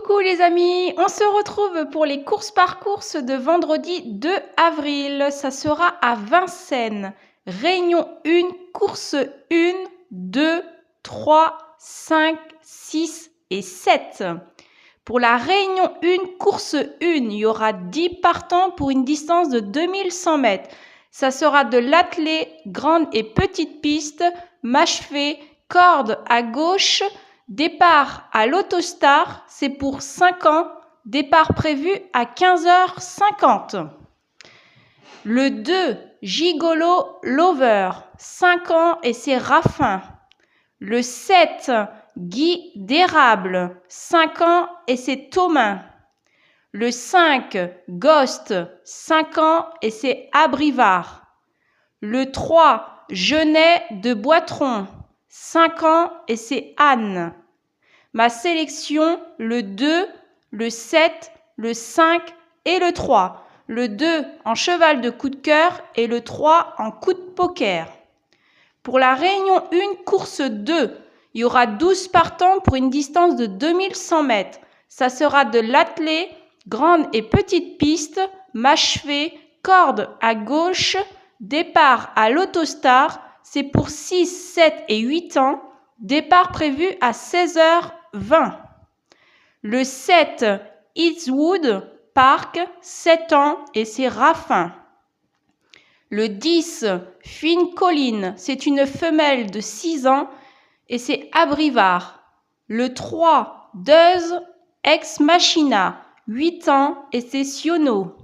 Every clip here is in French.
Coucou les amis, on se retrouve pour les courses par course de vendredi 2 avril. Ça sera à Vincennes. Réunion 1, course 1, 2, 3, 5, 6 et 7. Pour la réunion 1, course 1, il y aura 10 partants pour une distance de 2100 mètres. Ça sera de l'attelé, grande et petite piste, mâchevée, corde à gauche. Départ à l'Autostar, c'est pour 5 ans. Départ prévu à 15h50. Le 2, Gigolo Lover, 5 ans et c'est Raffin. Le 7, Guy d'Érable, 5 ans et c'est Thomain. Le 5, Ghost, 5 ans et c'est Abrivard. Le 3, Genet de Boitron, 5 ans et c'est Anne. Ma sélection, le 2, le 7, le 5 et le 3. Le 2 en cheval de coup de cœur et le 3 en coup de poker. Pour la réunion 1, course 2, il y aura 12 partants pour une distance de 2100 mètres. Ça sera de l'attelé, grande et petite piste, mâchevée, corde à gauche, départ à l'Autostar, c'est pour 6, 7 et 8 ans, départ prévu à 16h20. Le 7, Eastwood Park, 7 ans et c'est Raffin. Le 10, Fine Colline, c'est une femelle de 6 ans et c'est Abrivard. Le 3, Deuse Ex Machina, 8 ans et c'est Siono.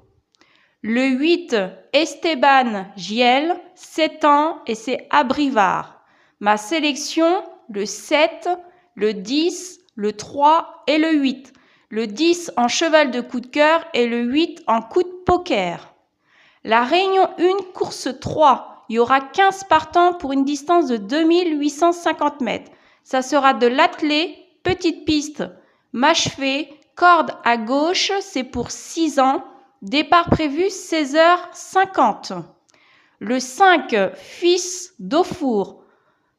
Le 8, Esteban Giel, 7 ans et c'est Abrivard. Ma sélection, le 7, le 10, le 3 et le 8. Le 10 en cheval de coup de cœur et le 8 en coup de poker. La réunion 1, course 3, il y aura 15 partants pour une distance de 2850 mètres. Ça sera de l'attelé, petite piste, mâchevée, corde à gauche, c'est pour 6 ans. Départ prévu 16h50. Le 5, Fils d'Aufour,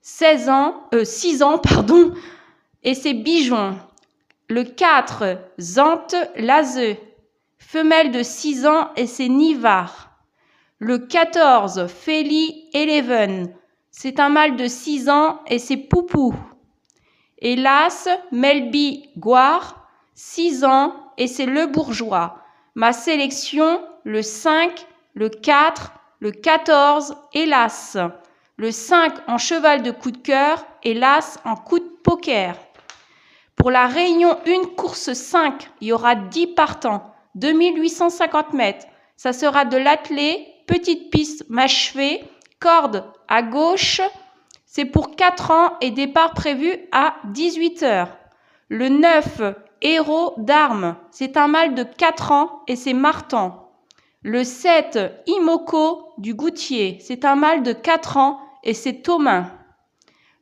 6 ans, et c'est Bijon. Le 4, Zante Lazeux, femelle de 6 ans et c'est Nivard. Le 14, Feli Eleven, c'est un mâle de 6 ans et c'est Poupou. Hélas, Melby Goire, 6 ans et c'est Le Bourgeois. Ma sélection, le 5, le 4, le 14, Hélas. Le 5 en cheval de coup de cœur, Hélas en coup de poker. Pour la réunion 1, course 5, il y aura 10 partants, 2850 mètres. Ça sera de l'attelé, petite piste mâchevée, corde à gauche. C'est pour 4 ans et départ prévu à 18h. Le 9, Héros d'armes, c'est un mâle de 4 ans et c'est Martan. Le 7, Imoko du Goutier, c'est un mâle de 4 ans et c'est Thomain.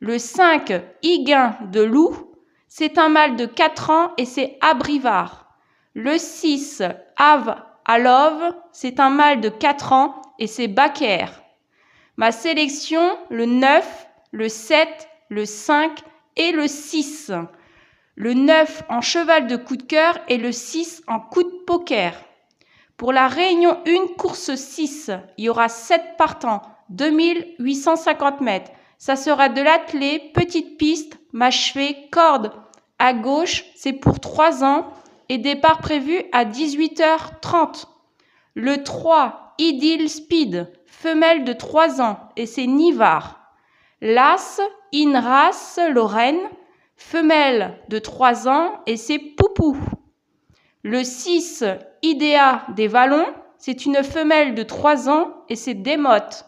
Le 5, Higuin de Loup, c'est un mâle de 4 ans et c'est Abrivard. Le 6, Ave Alove, c'est un mâle de 4 ans et c'est Baker. Ma sélection, le 9, le 7, le 5 et le 6. Le 9 en cheval de coup de cœur et le 6 en coup de poker. Pour la réunion 1, course 6, il y aura 7 partants, 2850 mètres. Ça sera de l'attelé, petite piste, mâchevée, corde à gauche, c'est pour 3 ans et départ prévu à 18h30. Le 3, Idyll Speed, femelle de 3 ans et c'est Nivard. L'As, Inras Lorraine, femelle de 3 ans et c'est Poupou. Le 6, Idéa des Vallons, c'est une femelle de 3 ans et c'est Desmottes.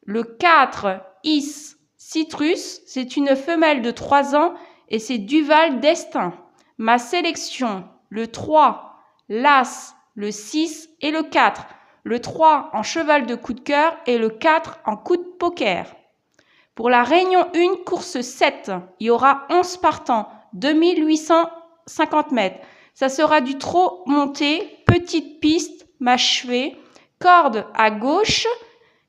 Le 4, Is Citrus, c'est une femelle de 3 ans et c'est Duval Destin. Ma sélection, le 3, l'As, le 6 et le 4. Le 3 en cheval de coup de cœur et le 4 en coup de poker. Pour la réunion 1, course 7, il y aura 11 partants, 2850 mètres. Ça sera du trot monté, petite piste, mâchevée, corde à gauche.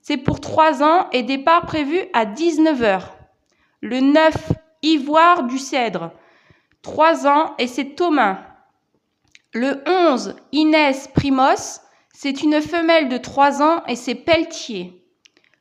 C'est pour 3 ans et départ prévu à 19h. Le 9, Ivoire du Cèdre, 3 ans et c'est Thomain. Le 11, Inès Primos, c'est une femelle de 3 ans et c'est Pelletier.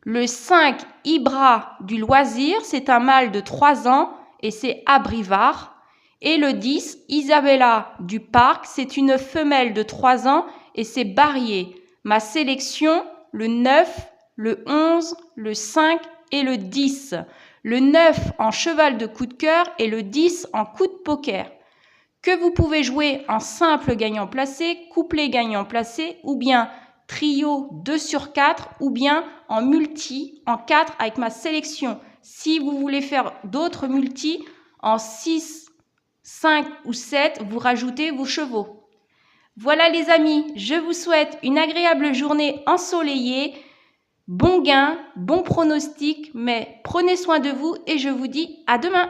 Le 5, Ibra du Loisir, c'est un mâle de 3 ans et c'est Abrivard. Et le 10, Isabella du Parc, c'est une femelle de 3 ans et c'est Barrier. Ma sélection, le 9, le 11, le 5 et le 10. Le 9 en cheval de coup de cœur et le 10 en coup de poker. Que vous pouvez jouer en simple gagnant placé, couplet gagnant placé ou bien trio 2 sur 4 ou bien en multi en 4 avec ma sélection. Si vous voulez faire d'autres multis en 6, 5 ou 7, vous rajoutez vos chevaux. Voilà les amis, je vous souhaite une agréable journée ensoleillée. Bon gain, bon pronostic, mais prenez soin de vous et je vous dis à demain.